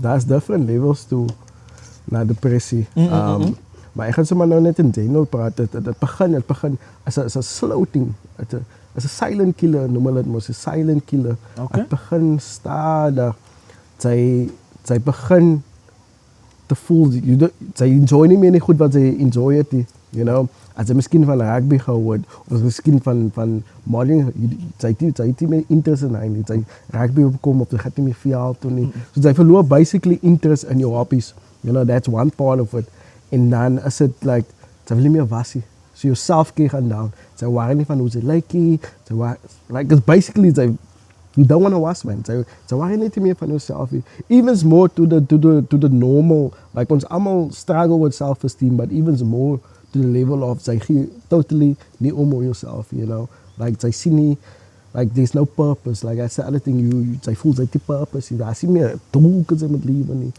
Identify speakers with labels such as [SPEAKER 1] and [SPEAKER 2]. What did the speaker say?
[SPEAKER 1] Daar's different levels toe na depressie. Maar ek gaan sommer nou net in general praat. Het begin as 'n slow thing. As 'n silent killer, noem hulle dit mos, 'n silent killer.
[SPEAKER 2] Okay.
[SPEAKER 1] Het begin stadig. Sy begin te voel, sy enjoy nie meer nie goed wat sy enjoy het nie. You know, as sy miskien van rugby gehou het, of miskien van modeling, sy het nie meer interest in hy nie. Sy rugby opkom, of sy gaat nie meer veld toe nie. So sy verloor basically interest in your hobbies. You know, that's one part of it. En dan is het like, sy wil nie meer was nie. So your self-care gaan down. Sy worry nie van hoe sy lyk nie. Like, it's basically, you don't want to was, man. Sy worry net nie meer van yourself nie. Even more to the normal, like ons allemaal struggle with self-esteem, but even more to the level of sy gee totally nie om yourself, you know. Like, sy sien nie, like, there's no purpose. Like, that's the other thing, sy voel sy het die purpose. Daar is nie meer doel kan sy met lewe nie.